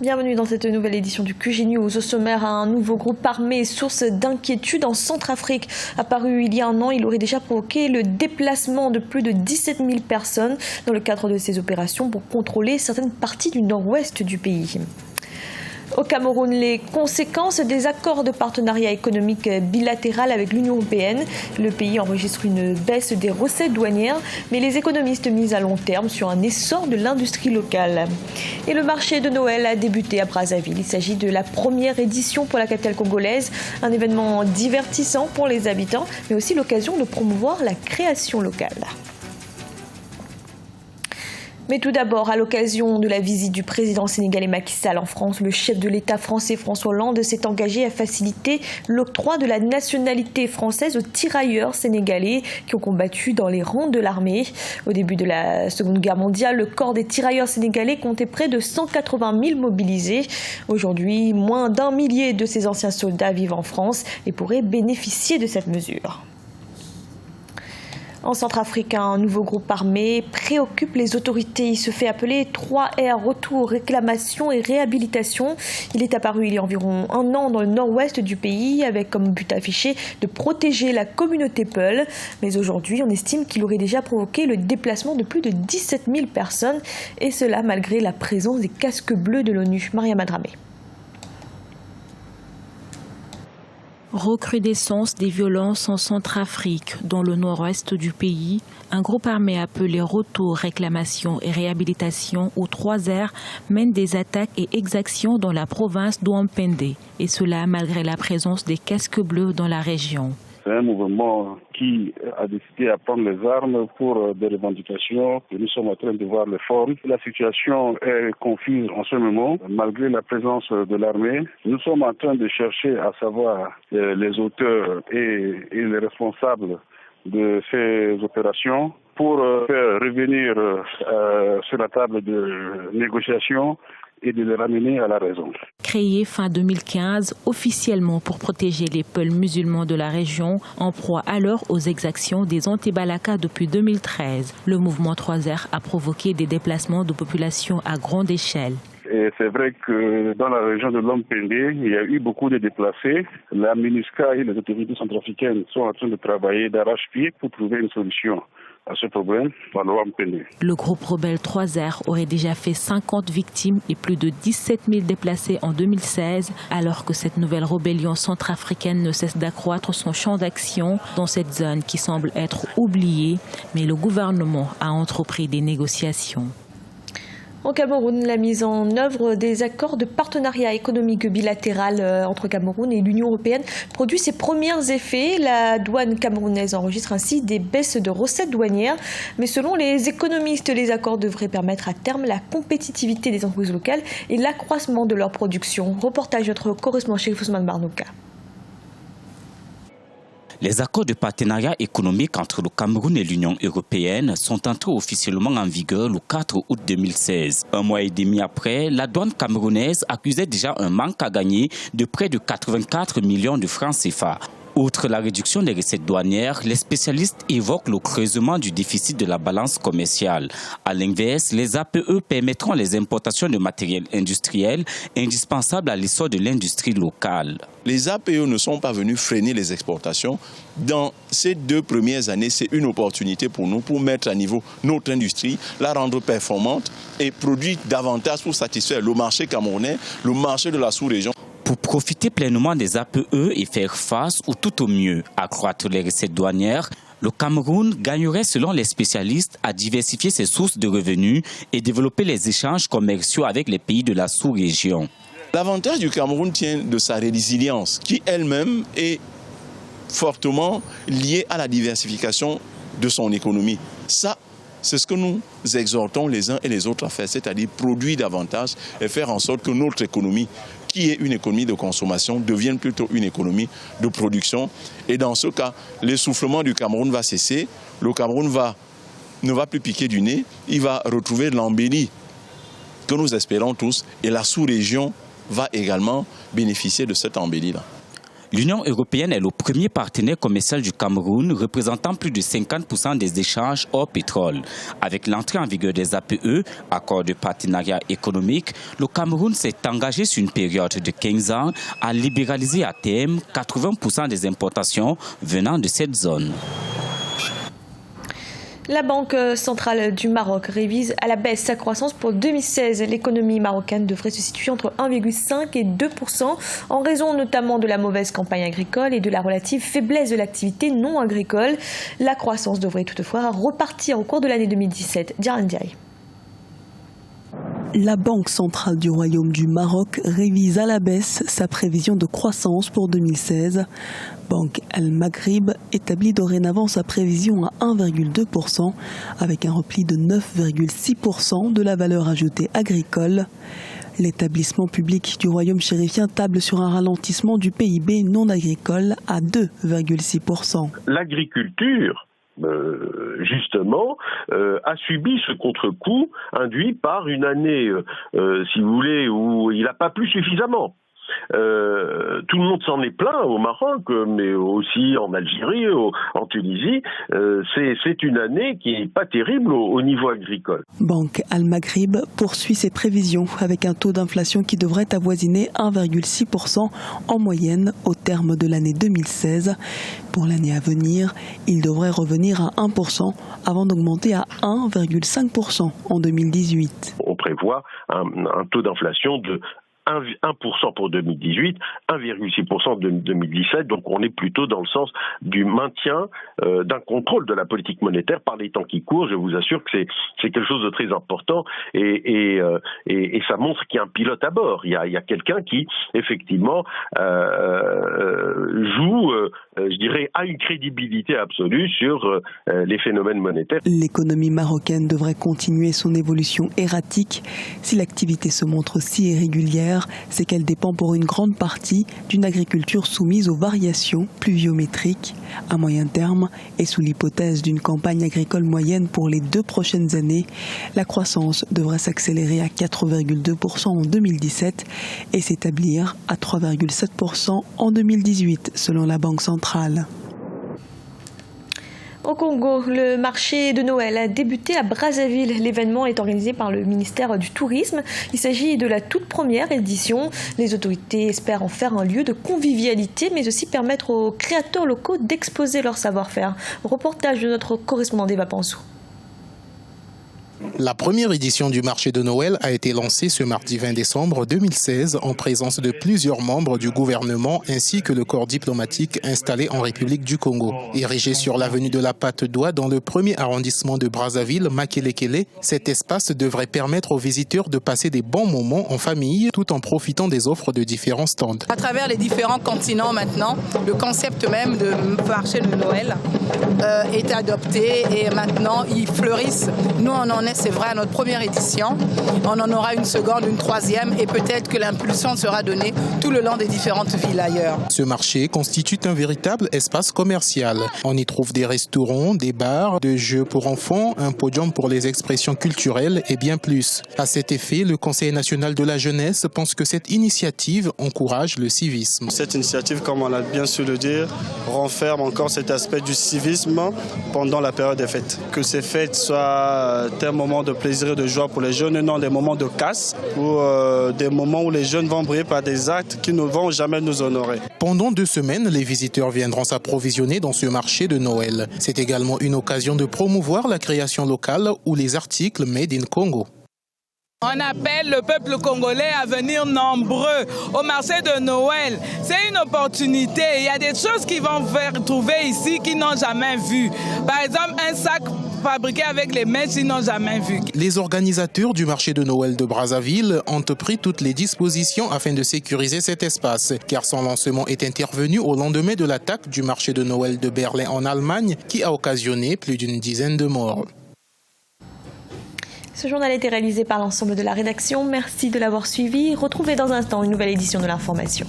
Bienvenue dans cette nouvelle édition du QG News. Au sommaire, un nouveau groupe armé source d'inquiétude en Centrafrique. Apparu il y a un an, il aurait déjà provoqué le déplacement de plus de 17 000 personnes dans le cadre de ces opérations pour contrôler certaines parties du nord-ouest du pays. Au Cameroun, les conséquences des accords de partenariat économique bilatéral avec l'Union européenne. Le pays enregistre une baisse des recettes douanières, mais les économistes misent à long terme sur un essor de l'industrie locale. Et le marché de Noël a débuté à Brazzaville. Il s'agit de la première édition pour la capitale congolaise, un événement divertissant pour les habitants, mais aussi l'occasion de promouvoir la création locale. Mais tout d'abord, à l'occasion de la visite du président sénégalais Macky Sall en France, le chef de l'État français François Hollande s'est engagé à faciliter l'octroi de la nationalité française aux tirailleurs sénégalais qui ont combattu dans les rangs de l'armée. Au début de la Seconde Guerre mondiale, le corps des tirailleurs sénégalais comptait près de 180 000 mobilisés. Aujourd'hui, moins d'1 millier de ces anciens soldats vivent en France et pourraient bénéficier de cette mesure. En Centrafrique, un nouveau groupe armé préoccupe les autorités. Il se fait appeler 3R, Retour, Réclamation et Réhabilitation. Il est apparu il y a environ un an dans le nord-ouest du pays avec comme but affiché de protéger la communauté Peul. Mais aujourd'hui, on estime qu'il aurait déjà provoqué le déplacement de plus de 17 000 personnes et cela malgré la présence des casques bleus de l'ONU. Maria Madramé. Recrudescence des violences en Centrafrique, dans le nord-ouest du pays. Un groupe armé appelé Retour, Réclamation et Réhabilitation, ou 3R, mène des attaques et exactions dans la province d'Ouampende. Et cela malgré la présence des casques bleus dans la région. C'est un mouvement qui a décidé à prendre les armes pour des revendications et nous sommes en train de voir les formes. La situation est confuse en ce moment, malgré la présence de l'armée. Nous sommes en train de chercher à savoir les auteurs et les responsables de ces opérations pour faire revenir sur la table de négociation et de les ramener à la raison. Créé fin 2015, officiellement pour protéger les peuples musulmans de la région, en proie alors aux exactions des anti-Balaka depuis 2013. Le mouvement 3R a provoqué des déplacements de population à grande échelle. Et c'est vrai que dans la région de l'Ouampende, il y a eu beaucoup de déplacés. La MINUSCA et les autorités centrafricaines sont en train de travailler d'arrache-pied pour trouver une solution à ce problème dans l'Ouampende. Le groupe rebelle 3R aurait déjà fait 50 victimes et plus de 17 000 déplacés en 2016, alors que cette nouvelle rébellion centrafricaine ne cesse d'accroître son champ d'action dans cette zone qui semble être oubliée, mais le gouvernement a entrepris des négociations. Au Cameroun, la mise en œuvre des accords de partenariat économique bilatéral entre Cameroun et l'Union européenne produit ses premiers effets. La douane camerounaise enregistre ainsi des baisses de recettes douanières. Mais selon les économistes, les accords devraient permettre à terme la compétitivité des entreprises locales et l'accroissement de leur production. Reportage de notre correspondant chez Ousmane Barnouka. Les accords de partenariat économique entre le Cameroun et l'Union européenne sont entrés officiellement en vigueur le 4 août 2016. Un mois et demi après, la douane camerounaise accusait déjà un manque à gagner de près de 84 millions de francs CFA. Outre la réduction des recettes douanières, les spécialistes évoquent le creusement du déficit de la balance commerciale. À l'inverse, les APE permettront les importations de matériel industriel indispensables à l'essor de l'industrie locale. Les APE ne sont pas venus freiner les exportations. Dans ces 2 premières années, c'est une opportunité pour nous pour mettre à niveau notre industrie, la rendre performante et produire davantage pour satisfaire le marché camerounais, le marché de la sous-région. Pour profiter pleinement des APE et faire face ou tout au mieux accroître les recettes douanières, le Cameroun gagnerait selon les spécialistes à diversifier ses sources de revenus et développer les échanges commerciaux avec les pays de la sous-région. L'avantage du Cameroun tient de sa résilience qui elle-même est fortement liée à la diversification de son économie. Ça, c'est ce que nous exhortons les uns et les autres à faire, c'est-à-dire produire davantage et faire en sorte que notre économie, qui est une économie de consommation, devienne plutôt une économie de production. Et dans ce cas, l'essoufflement du Cameroun va cesser, le Cameroun ne va plus piquer du nez, il va retrouver l'embellie que nous espérons tous et la sous-région va également bénéficier de cette embellie-là. L'Union européenne est le premier partenaire commercial du Cameroun, représentant plus de 50% des échanges hors pétrole. Avec l'entrée en vigueur des APE, accords de partenariat économique, le Cameroun s'est engagé sur une période de 15 ans à libéraliser à terme 80% des importations venant de cette zone. La Banque centrale du Maroc révise à la baisse sa croissance pour 2016. L'économie marocaine devrait se situer entre 1,5 et 2%, en raison notamment de la mauvaise campagne agricole et de la relative faiblesse de l'activité non agricole. La croissance devrait toutefois repartir au cours de l'année 2017. Diane Ndiaye. La Banque centrale du Royaume du Maroc révise à la baisse sa prévision de croissance pour 2016. Banque Al Maghrib établit dorénavant sa prévision à 1,2%, avec un repli de 9,6% de la valeur ajoutée agricole. L'établissement public du Royaume chérifien table sur un ralentissement du PIB non agricole à 2,6%. L'agriculture, justement, a subi ce contre-coup induit par une année, si vous voulez, où il n'a pas plu suffisamment. Tout le monde s'en est plaint au Maroc, mais aussi en Algérie, en Tunisie. C'est une année qui n'est pas terrible au niveau agricole. Banque Al Maghrib poursuit ses prévisions avec un taux d'inflation qui devrait avoisiner 1,6% en moyenne au terme de l'année 2016. Pour l'année à venir, il devrait revenir à 1% avant d'augmenter à 1,5% en 2018. On prévoit un taux d'inflation de 1% pour 2018, 1,6% en 2017, donc on est plutôt dans le sens du maintien d'un contrôle de la politique monétaire par les temps qui courent. Je vous assure que c'est quelque chose de très important et ça montre qu'il y a un pilote à bord. Il y a quelqu'un qui, effectivement, joue, je dirais, a une crédibilité absolue sur les phénomènes monétaires. L'économie marocaine devrait continuer son évolution erratique. Si l'activité se montre si irrégulière, c'est qu'elle dépend pour une grande partie d'une agriculture soumise aux variations pluviométriques. À moyen terme, et sous l'hypothèse d'une campagne agricole moyenne pour les 2 prochaines années, la croissance devrait s'accélérer à 4,2% en 2017 et s'établir à 3,7% en 2018, selon la Banque centrale. Au Congo, le marché de Noël a débuté à Brazzaville. L'événement est organisé par le ministère du Tourisme. Il s'agit de la toute première édition. Les autorités espèrent en faire un lieu de convivialité, mais aussi permettre aux créateurs locaux d'exposer leur savoir-faire. Reportage de notre correspondant d'Eva Pansou. La première édition du marché de Noël a été lancée ce mardi 20 décembre 2016 en présence de plusieurs membres du gouvernement ainsi que le corps diplomatique installé en République du Congo. Érigé sur l'avenue de la Patte-d'Oie dans le premier arrondissement de Brazzaville, Makelekele, cet espace devrait permettre aux visiteurs de passer des bons moments en famille tout en profitant des offres de différents stands. À travers les différents continents maintenant, le concept même de marché de Noël est adopté et maintenant ils fleurissent. Nous on en est, c'est vrai, à notre première édition. On en aura une seconde, une troisième et peut-être que l'impulsion sera donnée tout le long des différentes villes ailleurs. Ce marché constitue un véritable espace commercial. On y trouve des restaurants, des bars, des jeux pour enfants, un podium pour les expressions culturelles et bien plus. À cet effet, le Conseil national de la jeunesse pense que cette initiative encourage le civisme. Cette initiative, comme on a bien su le dire, renferme encore cet aspect du civisme pendant la période des fêtes. Que ces fêtes soient un moment de plaisir et de joie pour les jeunes, et non des moments de casse ou des moments où les jeunes vont briller par des actes qui ne vont jamais nous honorer. Pendant 2 semaines, les visiteurs viendront s'approvisionner dans ce marché de Noël. C'est également une occasion de promouvoir la création locale ou les articles made in Congo. On appelle le peuple congolais à venir nombreux au marché de Noël. C'est une opportunité. Il y a des choses qu'ils vont trouver ici qu'ils n'ont jamais vues. Par exemple, un sac fabriqué avec les mains qu'ils n'ont jamais vu. Les organisateurs du marché de Noël de Brazzaville ont pris toutes les dispositions afin de sécuriser cet espace, car son lancement est intervenu au lendemain de l'attaque du marché de Noël de Berlin en Allemagne, qui a occasionné plus d'une dizaine de morts. Ce journal a été réalisé par l'ensemble de la rédaction. Merci de l'avoir suivi. Retrouvez dans un instant une nouvelle édition de l'information.